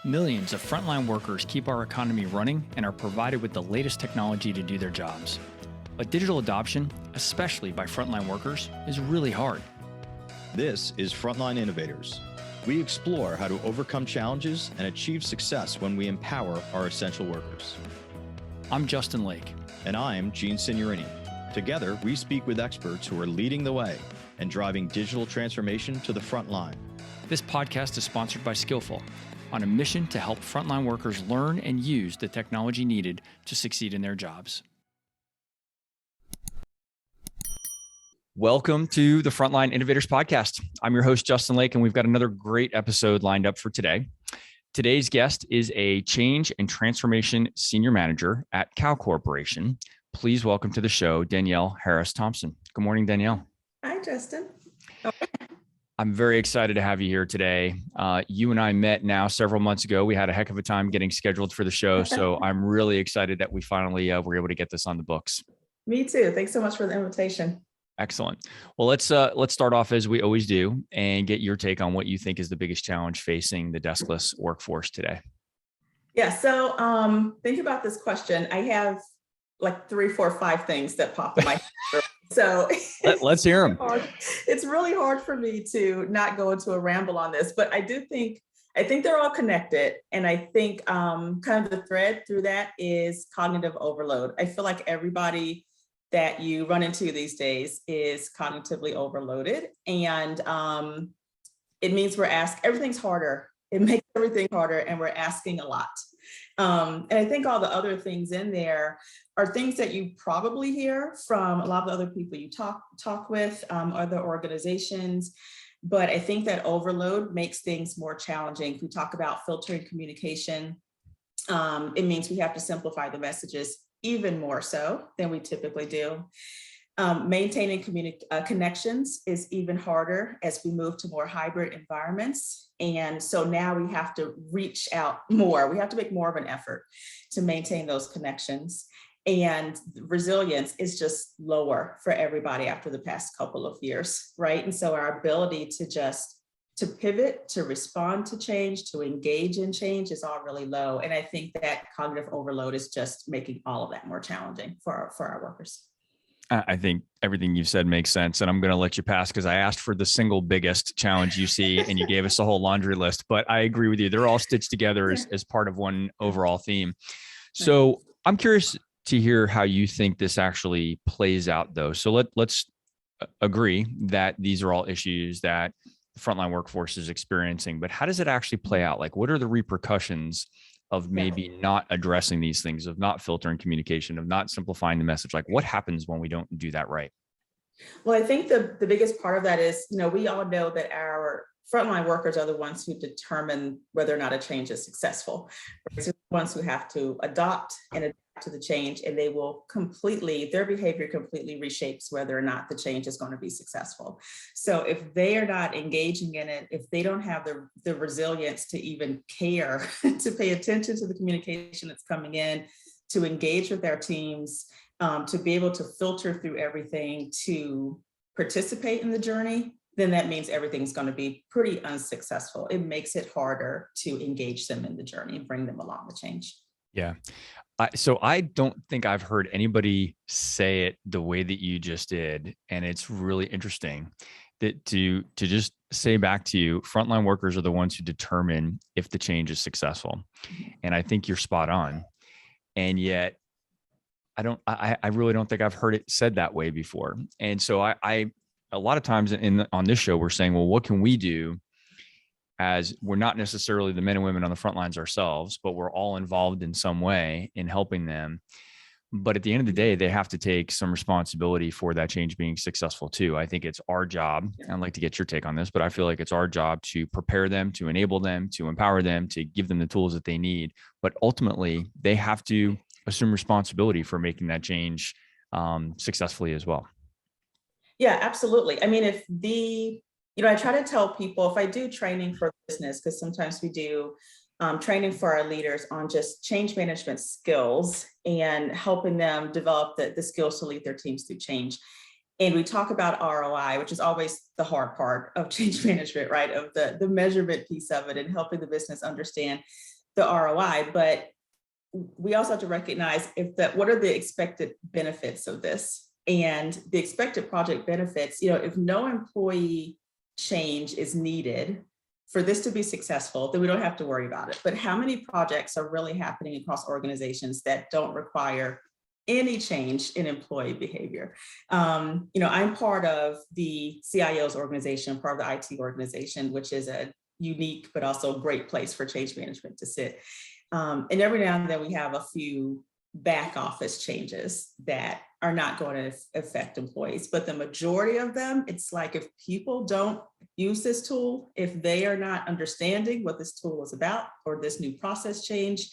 Millions of frontline workers keep our economy running and are provided with the latest technology to do their jobs. But digital adoption, especially by frontline workers, is really hard. This is Frontline Innovators. We explore how to overcome challenges and achieve success when we empower our essential workers. I'm Justin Lake. And I'm Gene Signorini. Together, we speak with experts who are leading the way and driving digital transformation to the front line. This podcast is sponsored by Skillful, on a mission to help frontline workers learn and use the technology needed to succeed in their jobs. Welcome to the Frontline Innovators podcast. I'm your host, Justin Lake, and we've got another great episode lined up for today. Today's guest is a change and transformation senior manager at Kao Corporation. Please welcome to the show, Danyele Harris-Thompson. Good morning, Danyele. Hi, Justin. I'm very excited to have you here today. You and I met now several months ago. We had a heck of a time getting scheduled for the show. So I'm really excited that we finally were able to get this on the books. Me too. Thanks so much for the invitation. Excellent. Well, let's start off as we always do and get your take on what you think is the biggest challenge facing the deskless workforce today. Yeah. So think about this question. I have like 3, 4, 5 things that pop in my head. So let's hear them. It's really hard for me to not go into a ramble on this, but I think they're all connected. And I think kind of the thread through that is cognitive overload. I feel like everybody that you run into these days is cognitively overloaded. And it means everything's harder. It makes everything harder and we're asking a lot. And I think all the other things in there are things that you probably hear from a lot of the other people you talk with, other organizations. But I think that overload makes things more challenging. We talk about filtering communication. It means we have to simplify the messages even more so than we typically do. Maintaining connections is even harder as we move to more hybrid environments. And so now we have to reach out more. We have to make more of an effort to maintain those connections. And resilience is just lower for everybody after the past couple of years, right? And so our ability to pivot, to respond to change, to engage in change is all really low. And I think that cognitive overload is just making all of that more challenging for our workers. I think everything you've said makes sense. And I'm going to let you pass because I asked for the single biggest challenge you see and you gave us a whole laundry list. But I agree with you. They're all stitched together as part of one overall theme. So I'm curious to hear how you think this actually plays out, though. So let's agree that these are all issues that the frontline workforce is experiencing. But how does it actually play out? Like, what are the repercussions of maybe not addressing these things, of not filtering communication, of not simplifying the message? Like, what happens when we don't do that right? Well, I think the biggest part of that is, we all know that our frontline workers are the ones who determine whether or not a change is successful. Right? So the ones who have to adapt to the change, and their behavior completely reshapes whether or not the change is going to be successful. So if they are not engaging in it, if they don't have the resilience to even care, to pay attention to the communication that's coming in, to engage with their teams, to be able to filter through everything, to participate in the journey, then that means everything's going to be pretty unsuccessful. It makes it harder to engage them in the journey and bring them along the change. Yeah. So I don't think I've heard anybody say it the way that you just did. And it's really interesting that to just say back to you, frontline workers are the ones who determine if the change is successful. And I think you're spot on. And yet I really don't think I've heard it said that way before. And so I a lot of times on this show, we're saying, well, what can we do? As we're not necessarily the men and women on the front lines ourselves, but we're all involved in some way in helping them. But at the end of the day, they have to take some responsibility for that change being successful too. I think it's our job. I'd like to get your take on this, but I feel like it's our job to prepare them, to enable them, to empower them, to give them the tools that they need. But ultimately, they have to assume responsibility for making that change successfully as well. Yeah, absolutely. I mean, I try to tell people, if I do training for business, because sometimes we do training for our leaders on just change management skills and helping them develop the skills to lead their teams through change. And we talk about ROI, which is always the hard part of change management, right? Of the measurement piece of it and helping the business understand the ROI. But we also have to recognize what are the expected benefits of this? And the expected project benefits, if no employee change is needed for this to be successful, then we don't have to worry about it. But how many projects are really happening across organizations that don't require any change in employee behavior? I'm part of the CIO's organization, part of the IT organization, which is a unique but also great place for change management to sit. And every now and then we have a few back office changes that are not going to affect employees, but the majority of them, it's like if people don't use this tool, if they are not understanding what this tool is about or this new process change,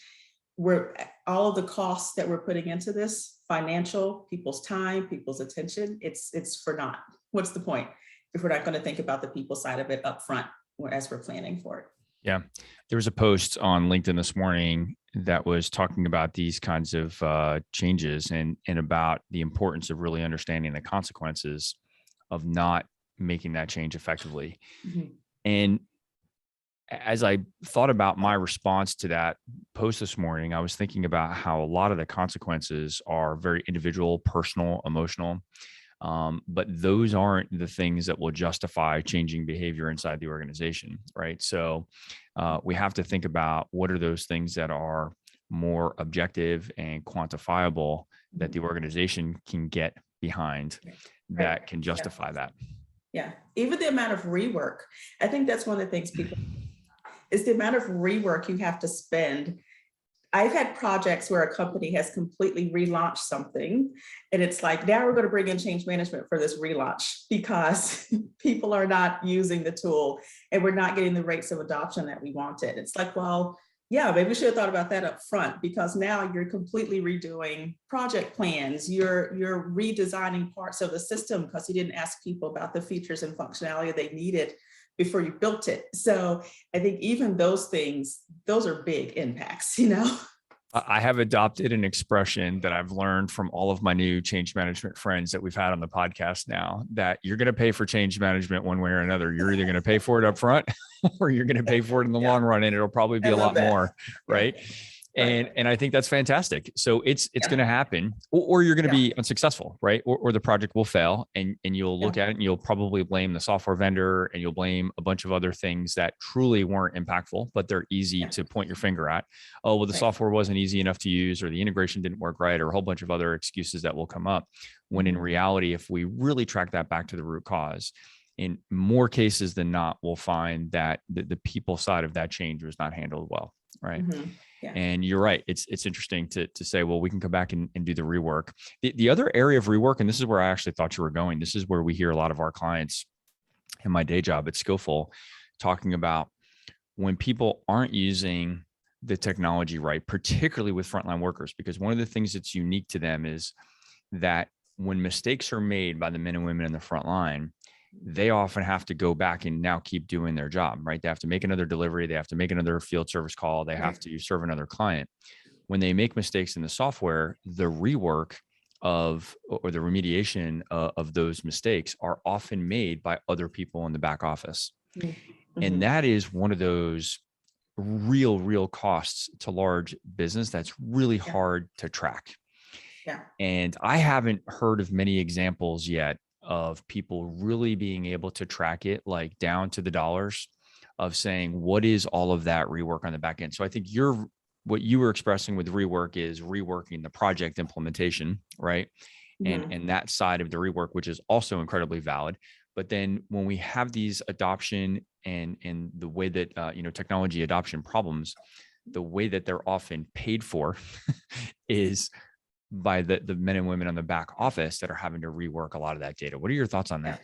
all of the costs that we're putting into this, financial, people's time, people's attention, it's for naught. What's the point if we're not going to think about the people side of it up front as we're planning for it? Yeah. There was a post on LinkedIn this morning that was talking about these kinds of changes and about the importance of really understanding the consequences of not making that change effectively. Mm-hmm. And as I thought about my response to that post this morning, I was thinking about how a lot of the consequences are very individual, personal, emotional. But those aren't the things that will justify changing behavior inside the organization, right? So we have to think about what are those things that are more objective and quantifiable that the organization can get behind that can justify that. Yeah, even the amount of rework. I think that's one of the things people is the amount of rework you have to spend. I've had projects where a company has completely relaunched something and it's like, now we're going to bring in change management for this relaunch because people are not using the tool and we're not getting the rates of adoption that we wanted. It's like, well, yeah, maybe we should have thought about that up front because now you're completely redoing project plans. You're redesigning parts of the system because you didn't ask people about the features and functionality they needed before you built it. So I think even those things, those are big impacts, I have adopted an expression that I've learned from all of my new change management friends that we've had on the podcast now, that you're going to pay for change management one way or another. You're either going to pay for it up front or you're going to pay for it in the long run, and it'll probably be a lot more, right? And I think that's fantastic. So it's going to happen, or you're going to be unsuccessful, right? Or the project will fail, and you'll look at it and you'll probably blame the software vendor and you'll blame a bunch of other things that truly weren't impactful, but they're easy to point your finger at. Oh, well, the software wasn't easy enough to use, or the integration didn't work right, or a whole bunch of other excuses that will come up. When in reality, if we really track that back to the root cause, in more cases than not, we'll find that the people side of that change was not handled well, right? Mm-hmm. Yeah. And you're right. It's interesting to say, well, we can come back and do the rework. The other area of rework, and this is where I actually thought you were going, this is where we hear a lot of our clients in my day job at Skillful talking about when people aren't using the technology right, particularly with frontline workers, because one of the things that's unique to them is that when mistakes are made by the men and women in the front line, they often have to go back and now keep doing their job, right? They have to make another delivery. They have to make another field service call. They have to serve another client. When they make mistakes in the software, the rework or the remediation of those mistakes are often made by other people in the back office. Mm-hmm. And that is one of those real costs to large business that's really hard to track. Yeah. And I haven't heard of many examples yet of people really being able to track it like down to the dollars of saying, what is all of that rework on the back end? So I think what you were expressing with rework is reworking the project implementation, right? Mm-hmm. And that side of the rework, which is also incredibly valid. But then when we have these adoption and the way that, technology adoption problems, the way that they're often paid for is by the men and women on the back office that are having to rework a lot of that data. What are your thoughts on that?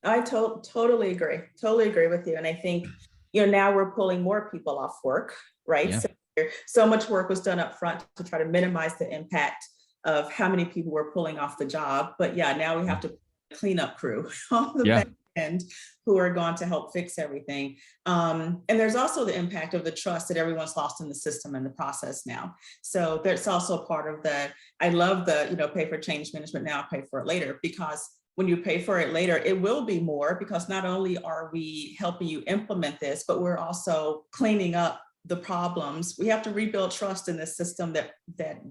I totally agree. Totally agree with you. And I think, now we're pulling more people off work, right? Yeah. So much work was done up front to try to minimize the impact of how many people were pulling off the job. But now we have to clean up crew on the back end who are going to help fix everything. And there's also the impact of the trust that everyone's lost in the system and the process now. So there's also part of I love the, pay for change management now, pay for it later, because when you pay for it later, it will be more, because not only are we helping you implement this, but we're also cleaning up the problems. We have to rebuild trust in this system that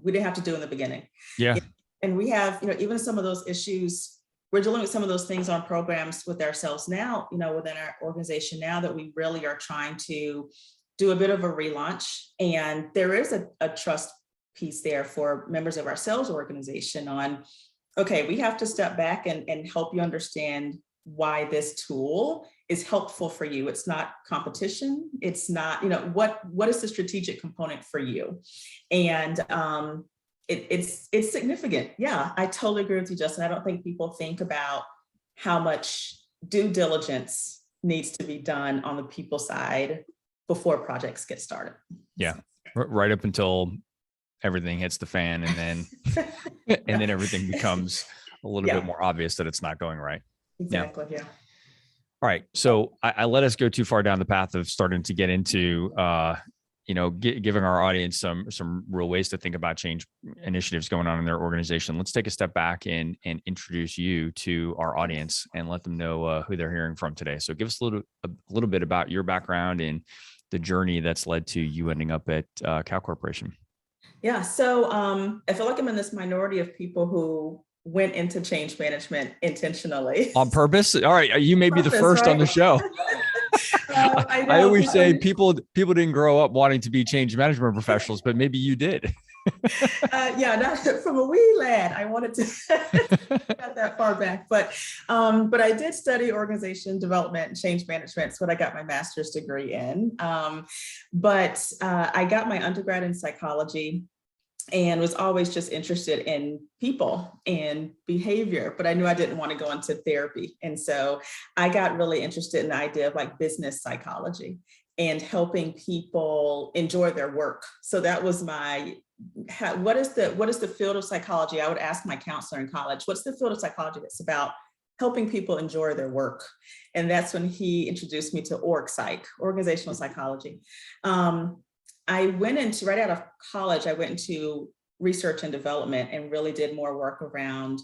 we didn't have to do in the beginning. Yeah. And we have, even some of those issues, we're dealing with some of those things on programs with ourselves now, within our organization now, that we really are trying to do a bit of a relaunch. And there is a trust piece there for members of our sales organization on, okay, we have to step back and help you understand why this tool is helpful for you. It's not competition. It's not, what is the strategic component for you? And it's significant. Yeah, I totally agree with you, Justin. I don't think people think about how much due diligence needs to be done on the people side before projects get started. Yeah, right up until everything hits the fan, and then everything becomes a little bit more obvious that it's not going right. Exactly. Yeah. All right. So I let us go too far down the path of starting to get into, giving our audience some real ways to think about change initiatives going on in their organization. Let's take a step back and introduce you to our audience and let them know who they're hearing from today. So give us a little bit about your background and the journey that's led to you ending up at Kao Corporation. Yeah. So I feel like I'm in this minority of people who went into change management intentionally. On purpose? All right. You may be the first, right, on the show. I always say people didn't grow up wanting to be change management professionals, but maybe you did. From a wee lad, I wanted to got that far back, but I did study organization development and change management. It's what I got my master's degree in. But I got my undergrad in psychology and was always just interested in people and behavior, but I knew I didn't want to go into therapy. And so I got really interested in the idea of like business psychology and helping people enjoy their work. So that was what is the field of psychology? I would ask my counselor in college, what's the field of psychology that's about helping people enjoy their work? And that's when he introduced me to org psych, organizational psychology. I went into, right out of college, I went into research and development and really did more work around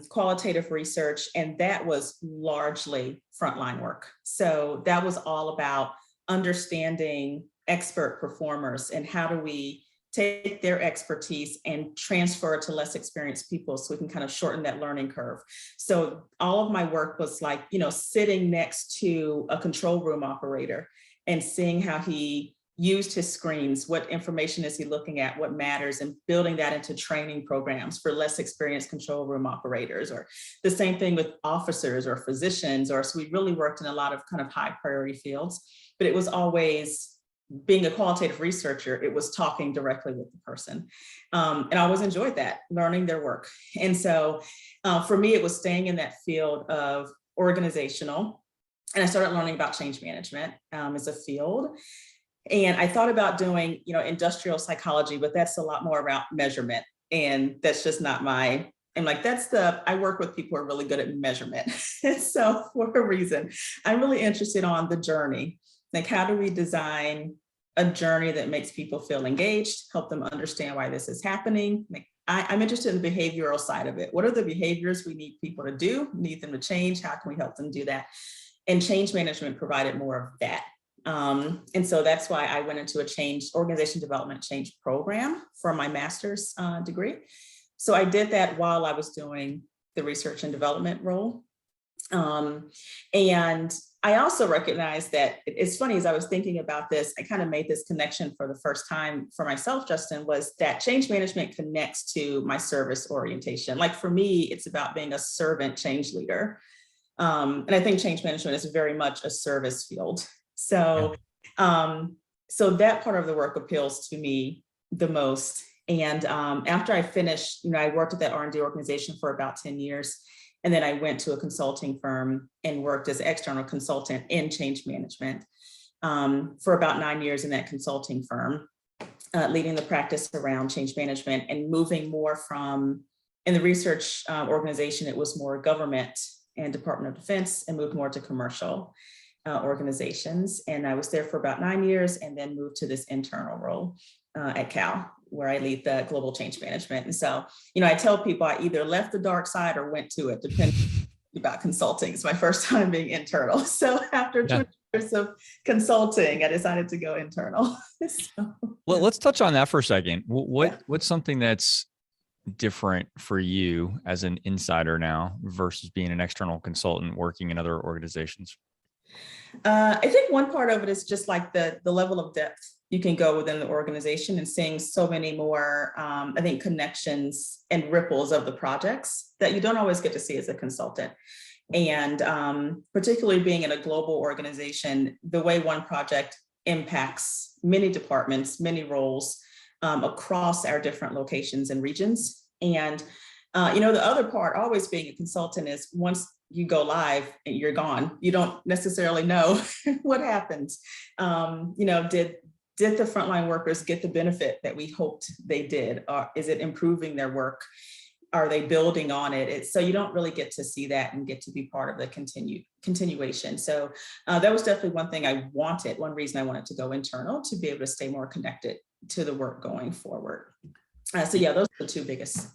qualitative research. And that was largely frontline work. So that was all about understanding expert performers and how do we take their expertise and transfer it to less experienced people so we can kind of shorten that learning curve. So all of my work was like, sitting next to a control room operator and seeing how he used his screens, what information is he looking at, what matters, and building that into training programs for less experienced control room operators, or the same thing with officers or physicians, so we really worked in a lot of kind of high priority fields, but it was always, being a qualitative researcher, it was talking directly with the person. And I always enjoyed that, learning their work. And so for me, it was staying in that field of organizational, and I started learning about change management as a field. And I thought about doing, industrial psychology, but that's a lot more about measurement. And that's just not I'm like, I work with people who are really good at measurement. So for a reason, I'm really interested on the journey. Like, how do we design a journey that makes people feel engaged, help them understand why this is happening? I'm interested in the behavioral side of it. What are the behaviors we need people to do, need them to change? How can we help them do that? And change management provided more of that. And so that's why I went into a organization development change program for my master's degree. So I did that while I was doing the research and development role. And I also recognized that it's funny, as I was thinking about this, I kind of made this connection for the first time for myself, Justin, was that change management connects to my service orientation. Like for me, it's about being a servant change leader. And I think change management is very much a service field. So, so that part of the work appeals to me the most. And after I finished, I worked at that R&D organization for about 10 years. And then I went to a consulting firm and worked as an external consultant in change management for about 9 years in that consulting firm, leading the practice around change management and moving more from, in the research organization, it was more government and Department of Defense, and moved more to commercial. organizations. And I was there for about 9 years and then moved to this internal role at Kao, where I lead the global change management. And so, I tell people I either left the dark side or went to it, depending about consulting. It's my first time being internal. So after 20 years of consulting, I decided to go internal. Well, let's touch on that for a second. What's something that's different for you as an insider now versus being an external consultant working in other organizations? I think one part of it is just like the level of depth you can go within the organization and seeing so many more, I think, connections and ripples of the projects that you don't always get to see as a consultant. And particularly being in a global organization, the way one project impacts many departments, many roles across our different locations and regions. And, the other part, always being a consultant, is once you go live and you're gone, you don't necessarily know what happens. Did the frontline workers get the benefit that we hoped they did? Or is it improving their work? Are they building on it? So you don't really get to see that and get to be part of the continuation. So that was definitely one thing one reason I wanted to go internal, to be able to stay more connected to the work going forward. Those are the two biggest.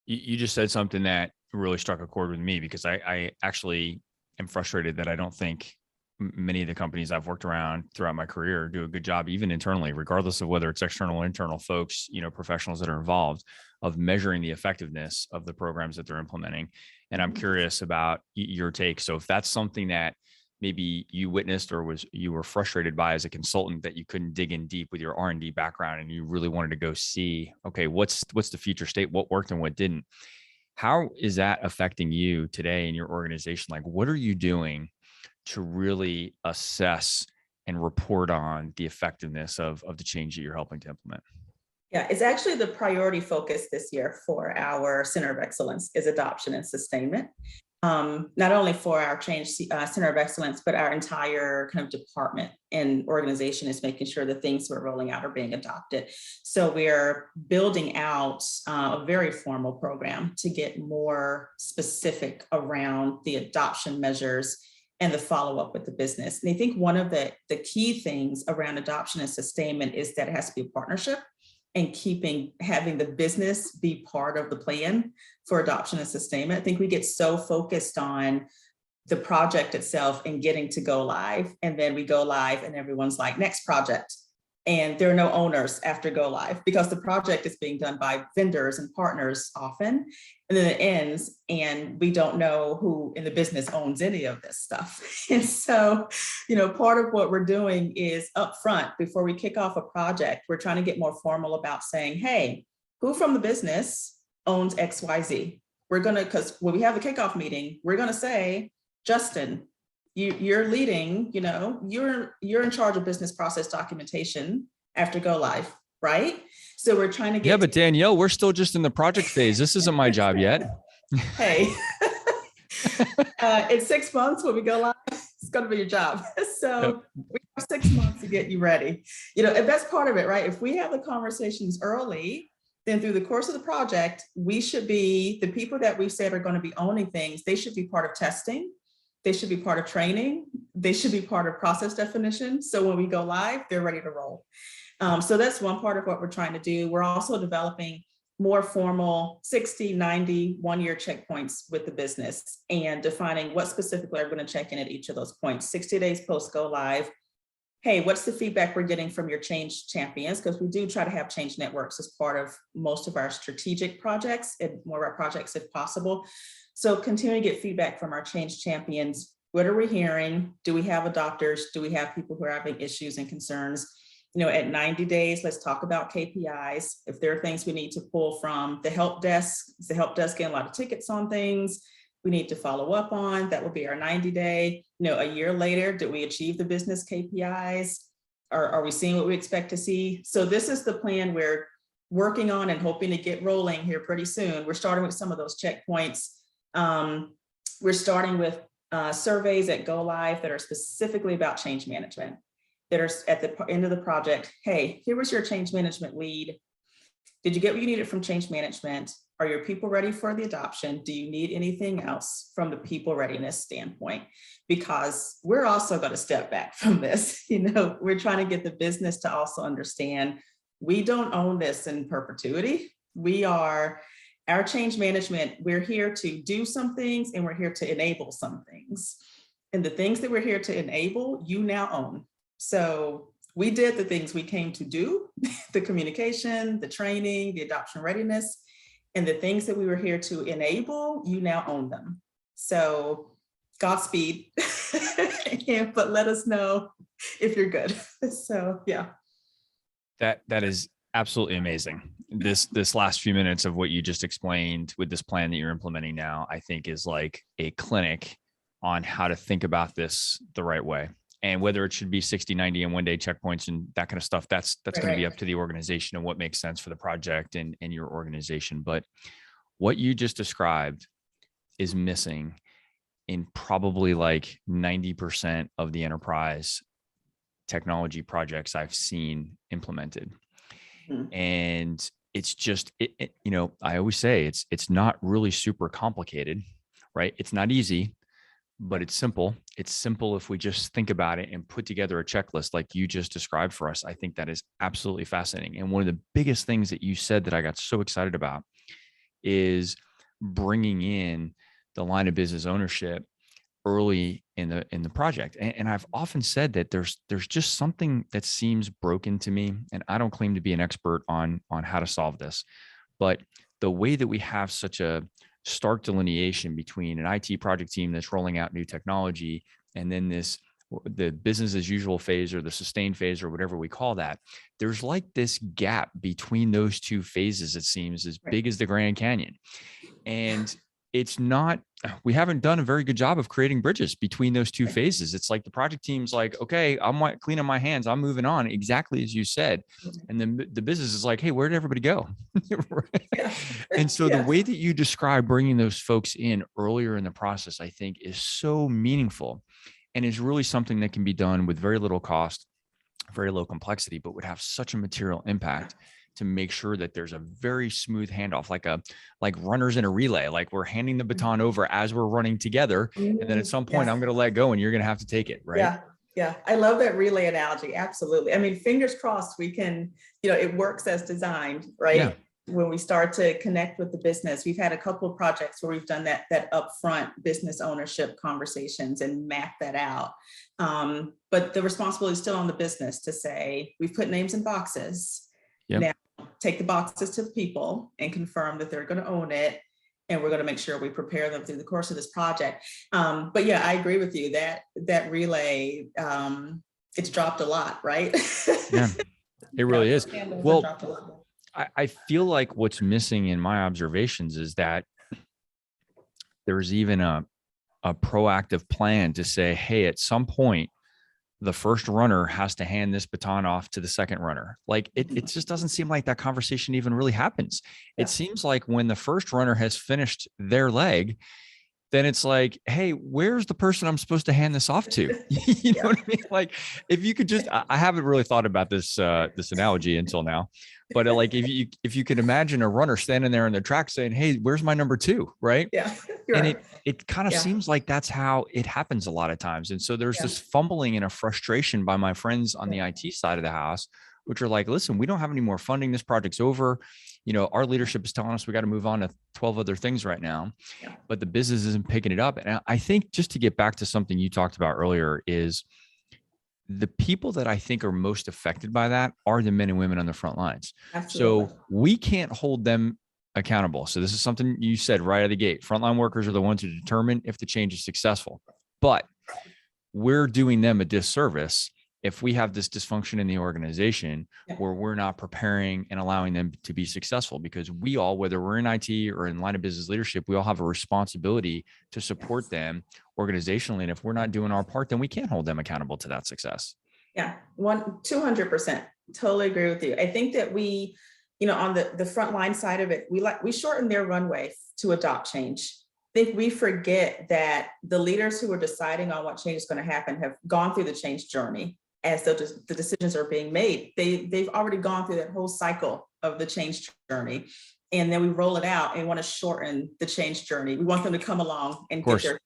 You just said something that really struck a chord with me, because I actually am frustrated that I don't think many of the companies I've worked around throughout my career do a good job, even internally, regardless of whether it's external or internal folks, professionals that are involved, of measuring the effectiveness of the programs that they're implementing. And I'm curious about your take. So if that's something that maybe you witnessed or you were frustrated by as a consultant, that you couldn't dig in deep with your R&D background and you really wanted to go see, okay, what's the future state, what worked and what didn't, how is that affecting you today in your organization? Like, what are you doing to really assess and report on the effectiveness of the change that you're helping to implement? Yeah, it's actually the priority focus this year for our Center of Excellence is adoption and sustainment. Not only for our change Center of Excellence, but our entire kind of department and organization is making sure the things we're rolling out are being adopted. So we're building out a very formal program to get more specific around the adoption measures and the follow-up with the business. And I think one of the key things around adoption and sustainment is that it has to be a partnership, and having the business be part of the plan for adoption and sustainment. I think we get so focused on the project itself and getting to go live, and then we go live and everyone's like, next project. And there are no owners after go live, because the project is being done by vendors and partners often, and then it ends and we don't know who in the business owns any of this stuff. And so, part of what we're doing is upfront, before we kick off a project, we're trying to get more formal about saying, hey, who from the business owns XYZ? Because when we have the kickoff meeting, we're gonna say, Justin, you're leading, you're in charge of business process documentation after go live, right? So we're trying to get. Yeah, but Danielle, we're still just in the project phase. This isn't my job yet. Hey, in 6 months when we go live, it's going to be your job. So we have 6 months to get you ready. And that's part of it, right? If we have the conversations early, then through the course of the project, we should be, the people that we said are going to be owning things, they should be part of testing. They should be part of training. They should be part of process definition. So when we go live, they're ready to roll. So that's one part of what we're trying to do. We're also developing more formal 60, 90, 1-year checkpoints with the business, and defining what specifically are going to check in at each of those points. 60 days post go live. Hey, what's the feedback we're getting from your change champions? Because we do try to have change networks as part of most of our strategic projects and more of our projects if possible. So continue to get feedback from our change champions. What are we hearing? Do we have adopters? Do we have people who are having issues and concerns? At 90 days, let's talk about KPIs. If there are things we need to pull from the help desk, is the help desk getting a lot of tickets on things we need to follow up on? That will be our 90-day. A year later, did we achieve the business KPIs? Are we seeing what we expect to see? So this is the plan we're working on and hoping to get rolling here pretty soon. We're starting with some of those checkpoints. We're starting with surveys at go live that are specifically about change management, that are at the end of the project. Hey, here was your change management lead. Did you get what you needed from change management? are your people ready for the adoption? Do you need anything else from the people readiness standpoint? Because we're also going to step back from this. We're trying to get the business to also understand we don't own this in perpetuity. Our change management, we're here to do some things and we're here to enable some things. And the things that we're here to enable, you now own. So we did the things we came to do, the communication, the training, the adoption readiness, and the things that we were here to enable, you now own them. So Godspeed, but let us know if you're good. So yeah. That is absolutely amazing. This last few minutes of what you just explained with this plan that you're implementing now, I think is like a clinic on how to think about this the right way. And whether it should be 60, 90 and 1 day checkpoints and that kind of stuff, that's going to be up to the organization and what makes sense for the project and your organization. But what you just described is missing in probably like 90% of the enterprise technology projects I've seen implemented. Mm-hmm. And it's just, I always say it's not really super complicated, right? It's not easy, but it's simple. It's simple if we just think about it and put together a checklist like you just described for us. I think that is absolutely fascinating. And one of the biggest things that you said that I got so excited about is bringing in the line of business ownership early in the project. And I've often said that there's just something that seems broken to me, and I don't claim to be an expert on how to solve this, but the way that we have such a stark delineation between an IT project team that's rolling out new technology and then the business as usual phase or the sustain phase or whatever we call that, there's like this gap between those two phases, it seems as big as the Grand Canyon. And we haven't done a very good job of creating bridges between those two phases. It's like the project team's like, okay, I'm cleaning my hands, I'm moving on, exactly as you said. And then the business is like, hey, where did everybody go? And so the way that you describe bringing those folks in earlier in the process, I think is so meaningful and is really something that can be done with very little cost, very low complexity, but would have such a material impact to make sure that there's a very smooth handoff, like runners in a relay, like we're handing the baton over as we're running together. And then at some point I'm going to let go and you're going to have to take it. Right. Yeah. I love that relay analogy. Absolutely. I mean, fingers crossed we can, it works as designed, right? Yeah. When we start to connect with the business, we've had a couple of projects where we've done that upfront business ownership conversations and map that out. But the responsibility is still on the business to say, we've put names in boxes. Yep. Now take the boxes to the people and confirm that they're going to own it. And we're going to make sure we prepare them through the course of this project. But yeah, I agree with you that relay, it's dropped a lot, right? Yeah, it really is. Well, I feel like what's missing in my observations is that there's even a proactive plan to say, hey, at some point, the first runner has to hand this baton off to the second runner. Like it just doesn't seem like that conversation even really happens. Yeah. It seems like when the first runner has finished their leg, then it's like, hey, where's the person I'm supposed to hand this off to? You know what I mean? Like if you could just, I haven't really thought about this analogy until now, but like if you could imagine a runner standing there on the track saying, hey, where's my number 2? Right. Yeah. And it kind of seems like that's how it happens a lot of times. And so there's this fumbling and a frustration by my friends on the IT side of the house, which are like, listen, we don't have any more funding. This project's over. Our leadership is telling us we got to move on to 12 other things right now, but the business isn't picking it up. And I think just to get back to something you talked about earlier is the people that I think are most affected by that are the men and women on the front lines. Absolutely. So we can't hold them accountable. So this is something you said right out of the gate. Frontline workers are the ones who determine if the change is successful, but we're doing them a disservice if we have this dysfunction in the organization where we're not preparing and allowing them to be successful, because we all, whether we're in IT or in line of business leadership, we all have a responsibility to support them organizationally. And if we're not doing our part, then we can't hold them accountable to that success. Yeah, 200%. Totally agree with you. I think that we, on the frontline side of it, we shorten their runway to adopt change. I think we forget that the leaders who are deciding on what change is going to happen have gone through the change journey. As the decisions are being made, they've already gone through that whole cycle of the change journey. and then we roll it out and we want to shorten the change journey. We want them to come along and get their,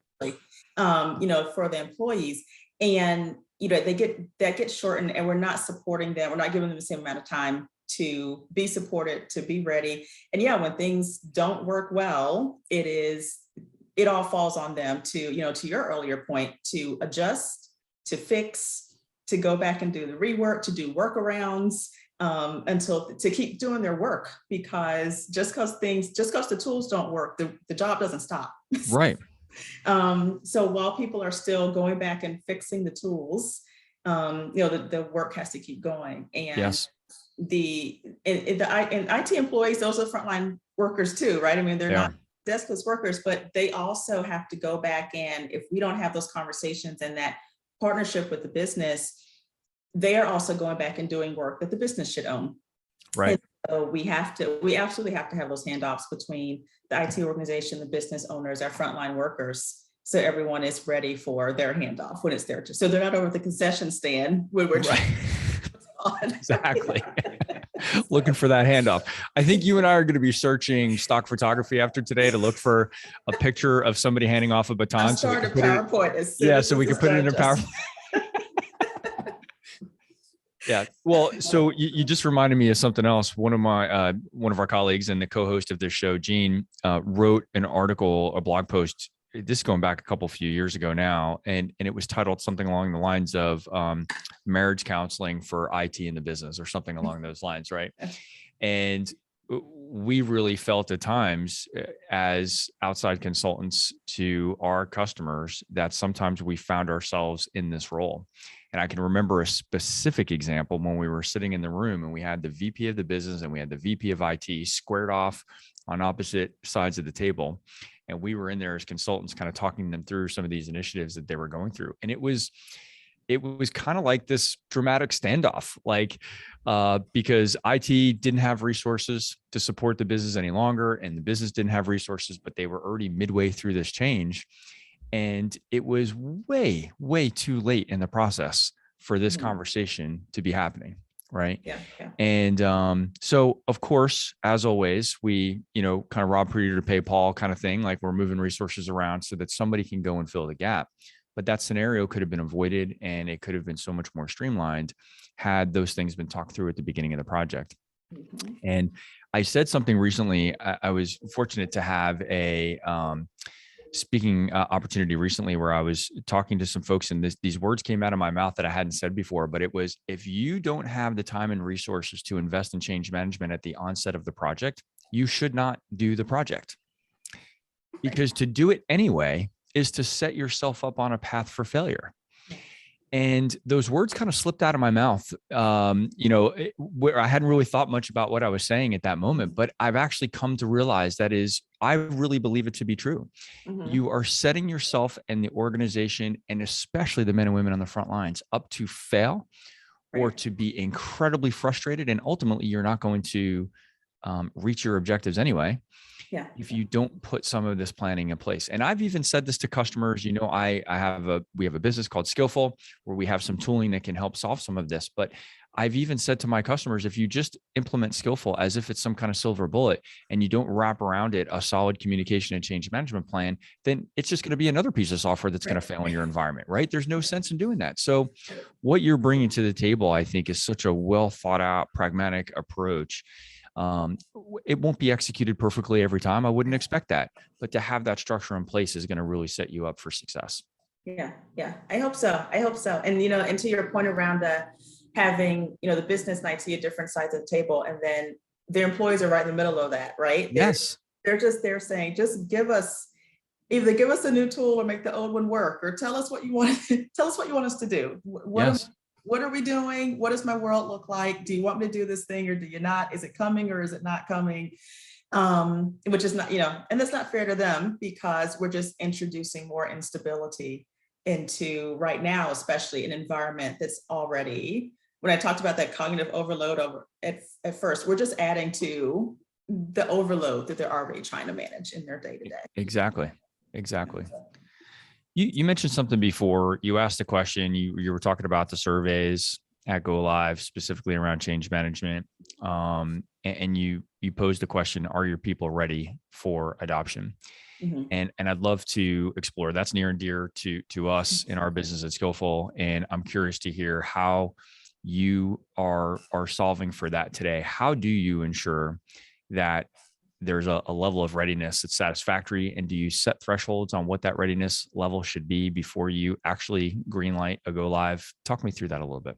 for the employees. And, that gets shortened, and we're not supporting them. We're not giving them the same amount of time to be supported, to be ready. And when things don't work well, it all falls on them to, to your earlier point, to adjust, to fix, to go back and do the rework, to do workarounds, to keep doing their work, because just because the tools don't work, the job doesn't stop. Right. So while people are still going back and fixing the tools, the work has to keep going. And yes. The IT employees, those are frontline workers too, right? I mean, they're not deskless workers, but they also have to go back, and if we don't have those conversations and that partnership with the business, they are also going back and doing work that the business should own. Right. And so we absolutely have to have those handoffs between the IT organization, the business owners, our frontline workers, so everyone is ready for their handoff when it's their turn. So they're not over the concession stand when we're Exactly. Looking for that handoff. I think you and I are going to be searching stock photography after today to look for a picture of somebody handing off a baton. So we can put it in a PowerPoint. Yeah. Well, so you just reminded me of something else. One of our colleagues and the co-host of this show, Gene, wrote an article, a blog post. This is going back a few years ago now, and it was titled something along the lines of marriage counseling for IT in the business, or something along those lines, right? And we really felt at times as outside consultants to our customers that sometimes we found ourselves in this role. And I can remember a specific example when we were sitting in the room and we had the VP of the business and we had the VP of IT squared off on opposite sides of the table. And we were in there as consultants, kind of talking them through some of these initiatives that they were going through. And it was kind of like this dramatic standoff, because IT didn't have resources to support the business any longer, and the business didn't have resources, but they were already midway through this change. And it was way, way too late in the process for this conversation to be happening. Right. Yeah. And so, of course, as always, we, kind of rob Peter to pay Paul kind of thing, like we're moving resources around so that somebody can go and fill the gap. But that scenario could have been avoided, and it could have been so much more streamlined had those things been talked through at the beginning of the project. Mm-hmm. And I said something recently. I was fortunate to have a speaking opportunity recently where I was talking to some folks, and these words came out of my mouth that I hadn't said before, but it was, if you don't have the time and resources to invest in change management at the onset of the project, you should not do the project. Because to do it anyway is to set yourself up on a path for failure. And those words kind of slipped out of my mouth, where I hadn't really thought much about what I was saying at that moment, but I've actually come to realize I really believe it to be true. Mm-hmm. You are setting yourself and the organization, and especially the men and women on the front lines, up to fail or to be incredibly frustrated. And ultimately, you're not going to reach your objectives anyway. Yeah. If you don't put some of this planning in place. And I've even said this to customers, we have a business called Skillful, where we have some tooling that can help solve some of this. But I've even said to my customers, if you just implement Skillful as if it's some kind of silver bullet, and you don't wrap around it a solid communication and change management plan, then it's just going to be another piece of software that's going to fail in your environment, right? There's no sense in doing that. So what you're bringing to the table, I think, is such a well thought out, pragmatic approach. It won't be executed perfectly every time. I wouldn't expect that, but to have that structure in place is going to really set you up for success. Yeah. I hope so. And, and to your point around having, the business and IT at different sides of the table, and then the employees are right in the middle of that, right? Yes. They're saying, just either give us a new tool or make the old one work, or tell us what you want us to do. What are we doing? What does my world look like? Do you want me to do this thing, or do you not? Is it coming or is it not coming? Which is not, and that's not fair to them, because we're just introducing more instability into, right now, especially an environment that's already, when I talked about that cognitive overload at first, we're just adding to the overload that they're already trying to manage in their day-to-day. Exactly. You mentioned something before. You asked a question. You were talking about the surveys at Go Live, specifically around change management. and you posed the question, are your people ready for adoption? Mhm. And I'd love to explore. That's near and dear to us in our business at Skillful. And I'm curious to hear how you are solving for that today. How do you ensure that there's a level of readiness that's satisfactory? And do you set thresholds on what that readiness level should be before you actually greenlight a go live? Talk me through that a little bit.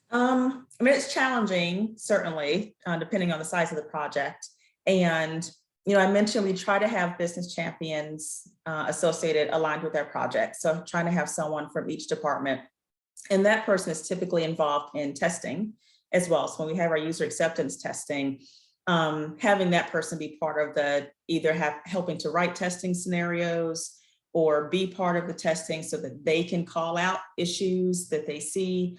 I mean, it's challenging, certainly, depending on the size of the project. And, I mentioned we try to have business champions associated, aligned with our project. So trying to have someone from each department. And that person is typically involved in testing as well. So when we have our user acceptance testing, having that person be part of helping to write testing scenarios or be part of the testing so that they can call out issues that they see,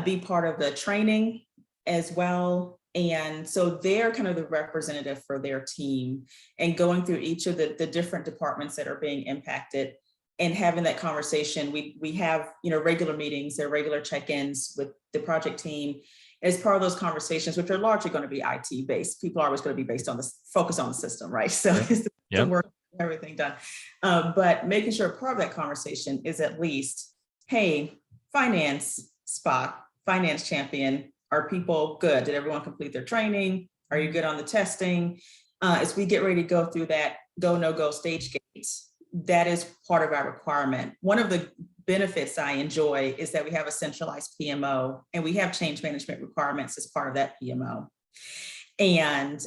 be part of the training as well. And so they're kind of the representative for their team and going through each of the different departments that are being impacted and having that conversation. We have, regular meetings, there are regular check-ins with the project team as part of those conversations, which are largely going to be IT based. People are always going to be based on the focus on the system, right? So it's the work, everything done. But making sure part of that conversation is at least, hey, finance champion, are people good? Did everyone complete their training? Are you good on the testing? As we get ready to go through that go, no go stage gates, that is part of our requirement. One of the benefits I enjoy is that we have a centralized PMO and we have change management requirements as part of that PMO. And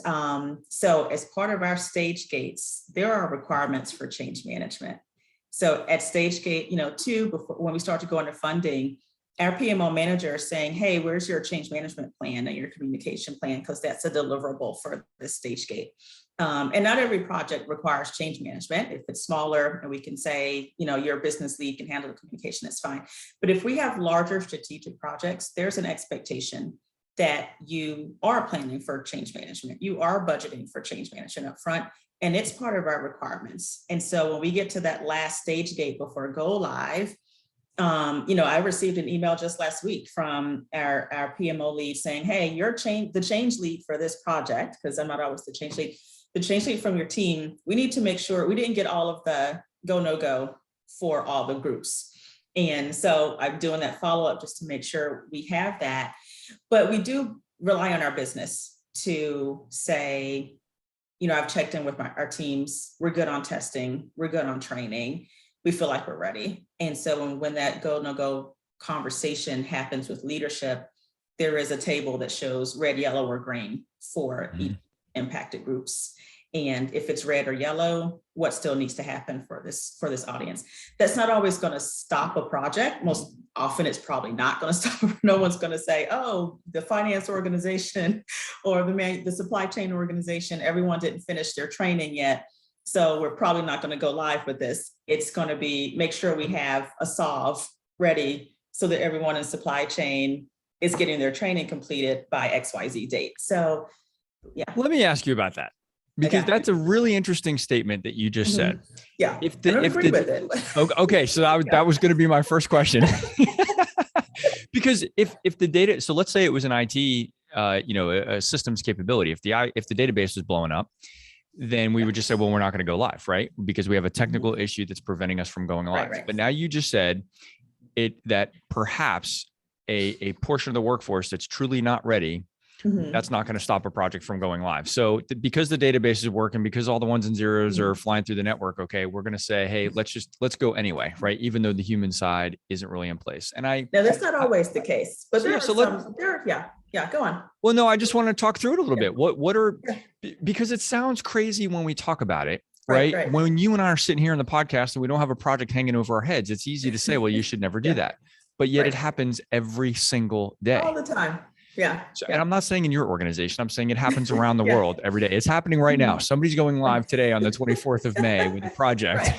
so as part of our stage gates, there are requirements for change management. So at stage gate, 2, before when we start to go into funding, our PMO manager is saying, hey, where's your change management plan and your communication plan? Because that's a deliverable for the stage gate. And not every project requires change management. If it's smaller and we can say, your business lead can handle the communication, that's fine. But if we have larger strategic projects, there's an expectation that you are planning for change management. You are budgeting for change management up front, and it's part of our requirements. And so when we get to that last stage gate before go live, I received an email just last week from our PMO lead saying, hey, the change lead for this project, because I'm not always the change lead from your team, we need to make sure we didn't get all of the go, no go for all the groups. And so I'm doing that follow-up just to make sure we have that. But we do rely on our business to say, I've checked in with our teams. We're good on testing. We're good on training. We feel like we're ready. And so when that go, no go conversation happens with leadership, there is a table that shows red, yellow, or green for each impacted groups. And if it's red or yellow, what still needs to happen for this audience? That's not always going to stop a project. Most often it's probably not going to stop. No one's going to say, oh, the finance organization or the supply chain organization, everyone didn't finish their training yet, so we're probably not going to go live with this. It's going to be make sure we have a solve ready so that everyone in supply chain is getting their training completed by XYZ date. So, yeah. Let me ask you about that, because that's a really interesting statement that you just said. Yeah. I don't agree with it. Okay. So that was going to be my first question. Because if the data, so let's say it was an IT, a systems capability. If the database was blowing up, then we would just say, well, we're not going to go live, right? Because we have a technical issue that's preventing us from going live. Right. But now you just said that perhaps a portion of the workforce that's truly not ready, that's not going to stop a project from going live. So because the database is working, because all the ones and zeros are flying through the network, okay, we're going to say, hey, let's go anyway, right? Even though the human side isn't really in place. And now that's not always the case, but go on. Well, no, I just want to talk through it a little bit. What are, because it sounds crazy when we talk about it, right? When you and I are sitting here in the podcast and we don't have a project hanging over our heads, it's easy to say, well, you should never do that. But yet it happens every single day. All the time. Yeah. So, and I'm not saying in your organization, I'm saying it happens around the world every day. It's happening right now. Somebody's going live today on the 24th of May with a project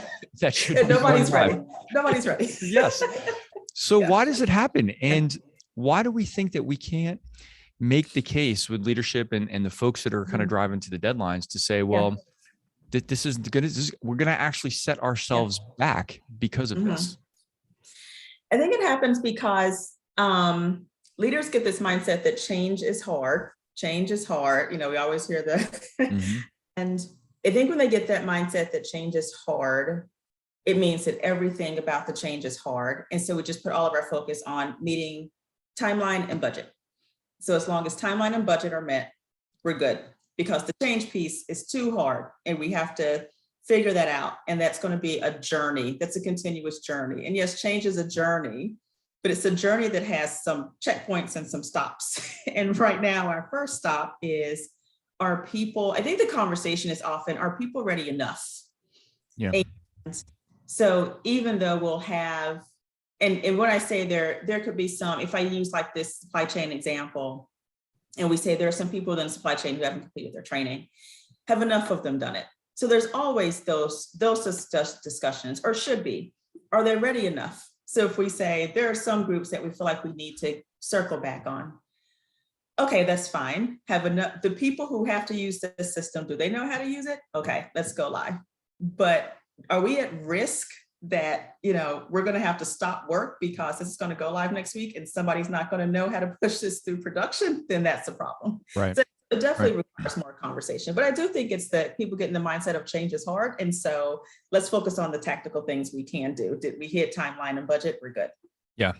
that should nobody's ready. Nobody's ready. Yes. So why does it happen? And why do we think that we can't make the case with leadership and the folks that are kind of driving to the deadlines to say, well, this is good. We're going to actually set ourselves back because of this. I think it happens because leaders get this mindset that change is hard, Change is hard. We always hear that. Mhm. And I think when they get that mindset that change is hard, it means that everything about the change is hard. And so we just put all of our focus on meeting timeline and budget. So as long as timeline and budget are met, we're good, because the change piece is too hard and we have to figure that out. And that's going to be a journey. That's a continuous journey. And yes, change is a journey, but it's a journey that has some checkpoints and some stops. And right now, our first stop is, are people, I think the conversation is often, are people ready enough? Yeah. And so even though we'll have, and when I say there could be some, if I use like this supply chain example, and we say there are some people in the supply chain who haven't completed their training, have enough of them done it? So there's always those discussions, or should be, are they ready enough? So if we say there are some groups that we feel like we need to circle back on, okay, that's fine. Have enough, the people who have to use the system, do they know how to use it? Okay, let's go live. But are we at risk that, we're going to have to stop work because this is going to go live next week and somebody's not going to know how to push this through production? Then that's a problem. Right. So it definitely requires more conversation, but I do think it's that people get in the mindset of change is hard. And so let's focus on the tactical things we can do. Did we hit timeline and budget? We're good. Yeah.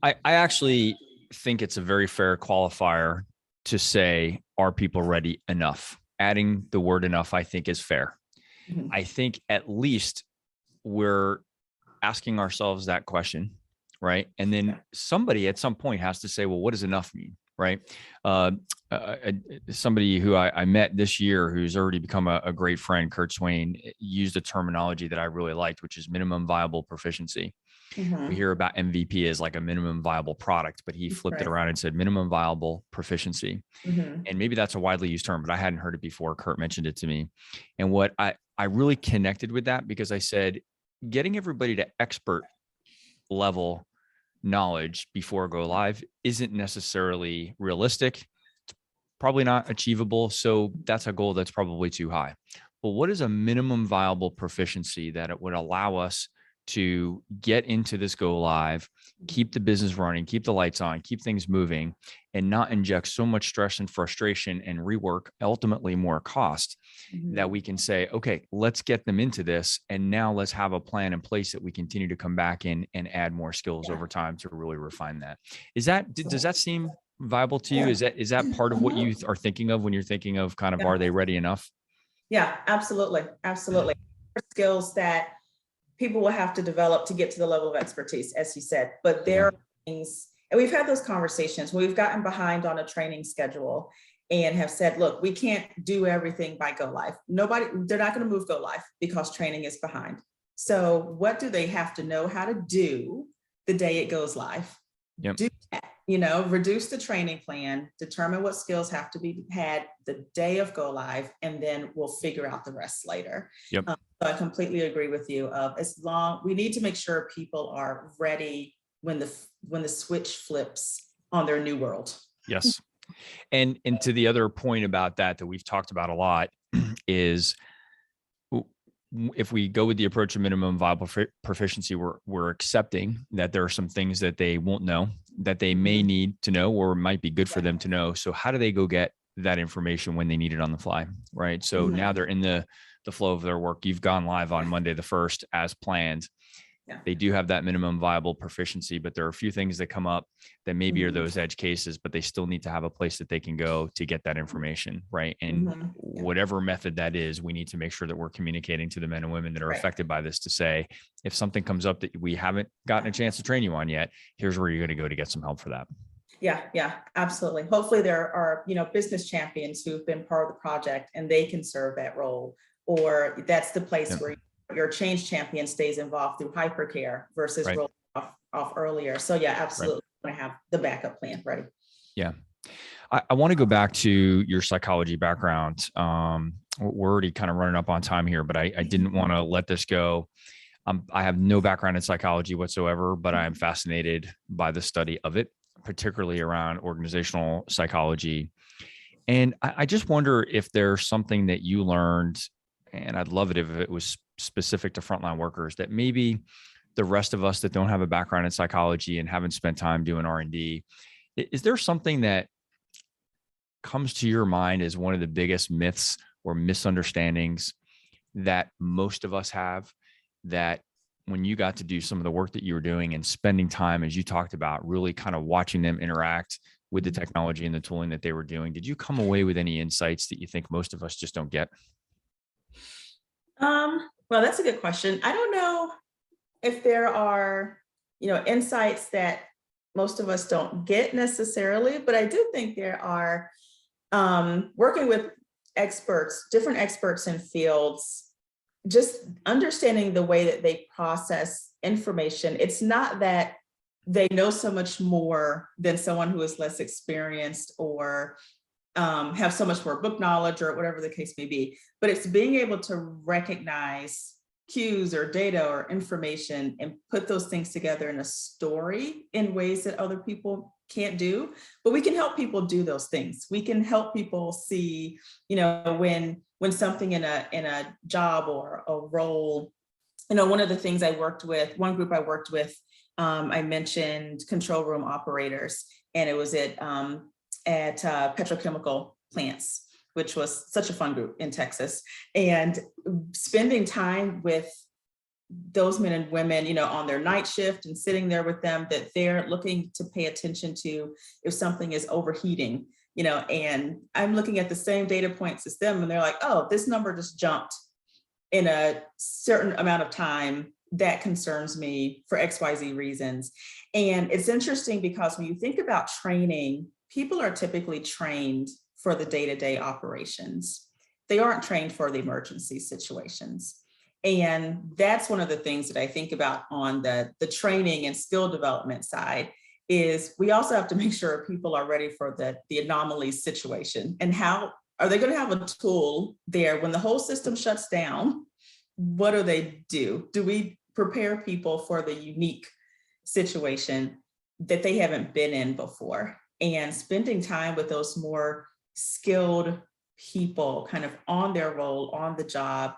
I actually think it's a very fair qualifier to say, are people ready enough? Adding the word enough, I think, is fair. Mhm. I think at least we're asking ourselves that question, right? And then somebody at some point has to say, well, what does enough mean, right? Somebody who I met this year, who's already become a great friend, Kurt Swain, used a terminology that I really liked, which is minimum viable proficiency. Mhm. We hear about MVP as like a minimum viable product, but he flipped it Right. around and said minimum viable proficiency. Mhm. And maybe that's a widely used term, but I hadn't heard it before. Kurt mentioned it to me. And what I really connected with that, because I said, getting everybody to expert level knowledge before go live isn't necessarily realistic. It's probably not achievable. So that's a goal that's probably too high. But what is a minimum viable proficiency that it would allow us to get into this go live, keep the business running, keep the lights on, keep things moving, and not inject so much stress and frustration and rework, ultimately more cost, that we can say, okay, let's get them into this. And now let's have a plan in place that we continue to come back in and add more skills over time to really refine that. Does that seem viable to you? Is that part of what you are thinking of when you're thinking of kind of, are they ready enough? Yeah, absolutely. Absolutely. Skills that people will have to develop to get to the level of expertise, as you said, but there are things, and we've had those conversations where we've gotten behind on a training schedule and have said, look, we can't do everything by go live. They're not going to move go live because training is behind. So what do they have to know how to do the day it goes live? Yep. Do that, reduce the training plan, determine what skills have to be had the day of go live, and then we'll figure out the rest later. Yep. So I completely agree with you. We need to make sure people are ready when the switch flips on their new world. Yes. And to the other point about that we've talked about a lot is, if we go with the approach of minimum viable proficiency, we're accepting that there are some things that they won't know, that they may need to know, or might be good for them to know. So how do they go get that information when they need it on the fly, right? So now they're in the flow of their work. You've gone live on Monday the 1st as planned. Yeah. They do have that minimum viable proficiency, but there are a few things that come up that maybe are those edge cases, but they still need to have a place that they can go to get that information, right? And whatever method that is, we need to make sure that we're communicating to the men and women that are affected by this to say, if something comes up that we haven't gotten a chance to train you on yet, here's where you're going to go to get some help for that. Yeah, absolutely. Hopefully there are, business champions who've been part of the project and they can serve that role, or that's the place where your change champion stays involved through hypercare versus rolling off earlier. So yeah, absolutely. Want to have the backup plan ready. Yeah. I want to go back to your psychology background. We're already kind of running up on time here, but I didn't want to let this go. I have no background in psychology whatsoever, but I am fascinated by the study of it, particularly around organizational psychology. And I just wonder if there's something that you learned, and I'd love it if it was specific to frontline workers, that maybe the rest of us that don't have a background in psychology and haven't spent time doing R&D, is there something that comes to your mind as one of the biggest myths or misunderstandings that most of us have, that when you got to do some of the work that you were doing and spending time, as you talked about, really kind of watching them interact with the technology and the tooling that they were doing, did you come away with any insights that you think most of us just don't get? Well, that's a good question. I don't know if there are, insights that most of us don't get necessarily, but I do think there are, working with experts, different experts in fields, just understanding the way that they process information. It's not that they know so much more than someone who is less experienced or have so much more book knowledge or whatever the case may be, but it's being able to recognize cues or data or information and put those things together in a story in ways that other people can't do. But we can help people do those things. We can help people see, when something in a job or a role, one of the things one group I worked with, I mentioned control room operators, and it was at petrochemical plants, which was such a fun group in Texas. And spending time with those men and women, on their night shift and sitting there with them, that they're looking to pay attention to if something is overheating, and I'm looking at the same data points as them, and they're like, oh, this number just jumped in a certain amount of time. That concerns me for XYZ reasons. And it's interesting because when you think about training, people are typically trained for the day-to-day operations. They aren't trained for the emergency situations. And that's one of the things that I think about on the training and skill development side, is we also have to make sure people are ready for the anomaly situation. And how are they going to have a tool there when the whole system shuts down? What do they do? Do we prepare people for the unique situation that they haven't been in before? And spending time with those more skilled people kind of on their role, on the job,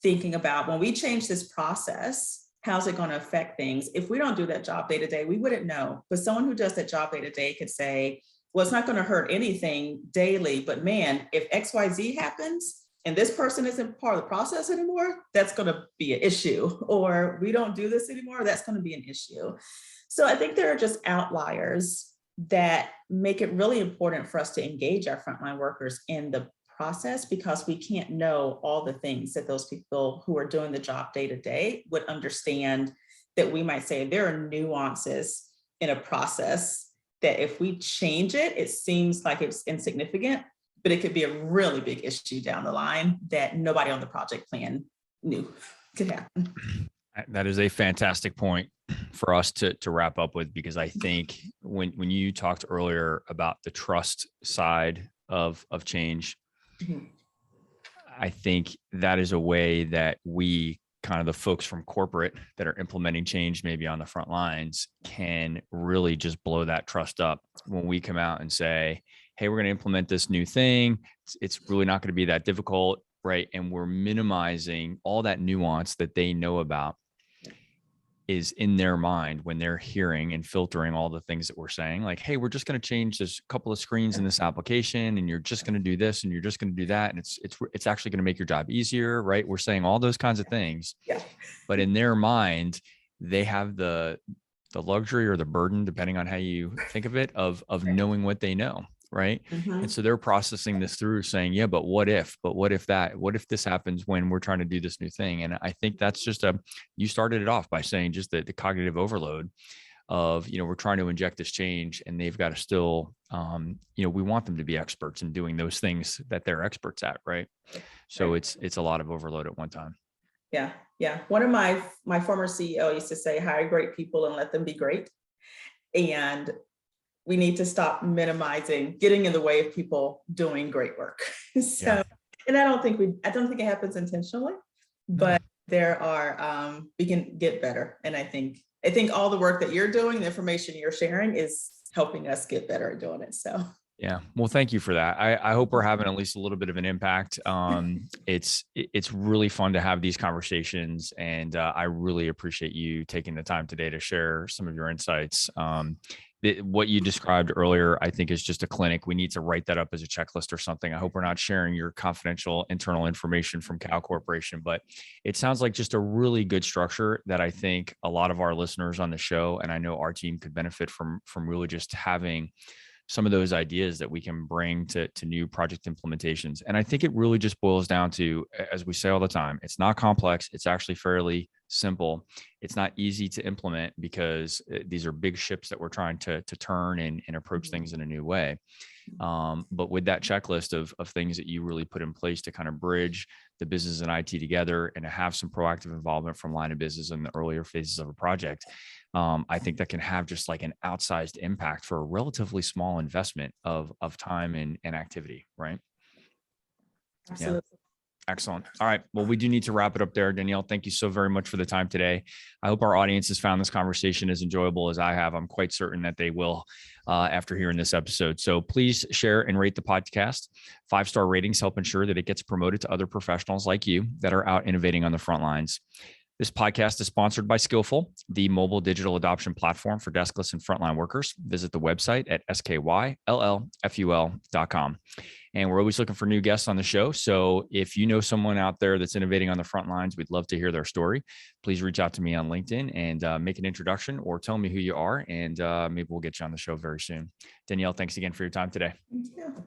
thinking about, when we change this process, how's it going to affect things? If we don't do that job day to day, we wouldn't know. But someone who does that job day to day could say, well, it's not going to hurt anything daily, but man, if XYZ happens and this person isn't part of the process anymore, that's going to be an issue. Or we don't do this anymore, that's going to be an issue. So I think there are just outliers that make it really important for us to engage our frontline workers in the process, because we can't know all the things that those people who are doing the job day to day would understand, that we might say there are nuances in a process that if we change it, it seems like it's insignificant, but it could be a really big issue down the line that nobody on the project plan knew could happen. That is a fantastic point for us to wrap up with, because I think when you talked earlier about the trust side of change, mm-hmm. I think that is a way that we, kind of the folks from corporate that are implementing change maybe on the front lines, can really just blow that trust up when we come out and say, hey, we're going to implement this new thing. It's really not going to be that difficult, right? And we're minimizing all that nuance that they know about is in their mind when they're hearing and filtering all the things that we're saying, like, hey, we're just going to change this couple of screens in this application, and you're just going to do this, and you're just going to do that, and it's actually going to make your job easier, right? We're saying all those kinds of things, yeah. But in their mind, they have the luxury or the burden, depending on how you think of it, of knowing what they know, right? Mm-hmm. And so they're processing this through, saying, yeah, but what if this happens when we're trying to do this new thing? And I think that's just you started it off by saying just the cognitive overload of, we're trying to inject this change, and they've got to still, we want them to be experts in doing those things that they're experts at, right? So it's a lot of overload at one time. Yeah. Yeah. One of my former CEO used to say, hire great people and let them be great. And we need to stop getting in the way of people doing great work. So, yeah. And I don't think it happens intentionally, but there are, we can get better. And I think all the work that you're doing, the information you're sharing, is helping us get better at doing it. So. Yeah. Well, thank you for that. I hope we're having at least a little bit of an impact. It's really fun to have these conversations, and I really appreciate you taking the time today to share some of your insights. what you described earlier, I think, is just a clinic. We need to write that up as a checklist or something. I hope we're not sharing your confidential internal information from Kao Corporation, but it sounds like just a really good structure that I think a lot of our listeners on the show, and I know our team, could benefit from really just having some of those ideas that we can bring to new project implementations. And I think it really just boils down to, as we say all the time, it's not complex. It's actually fairly simple. It's not easy to implement because these are big ships that we're trying to turn and approach things in a new way. But with that checklist of things that you really put in place to kind of bridge the business and IT together and to have some proactive involvement from line of business in the earlier phases of a project, I think that can have just like an outsized impact for a relatively small investment of time and activity, right? Absolutely. Yeah. Excellent. All right. Well, we do need to wrap it up there. Danyele, thank you so very much for the time today. I hope our audience has found this conversation as enjoyable as I have. I'm quite certain that they will after hearing this episode. So please share and rate the podcast. 5-star ratings help ensure that it gets promoted to other professionals like you that are out innovating on the front lines. This podcast is sponsored by Skillful, the mobile digital adoption platform for deskless and frontline workers. Visit the website at skyllful.com. And we're always looking for new guests on the show. So if you know someone out there that's innovating on the front lines, we'd love to hear their story. Please reach out to me on LinkedIn and make an introduction or tell me who you are. And maybe we'll get you on the show very soon. Danyele, thanks again for your time today. Thank you.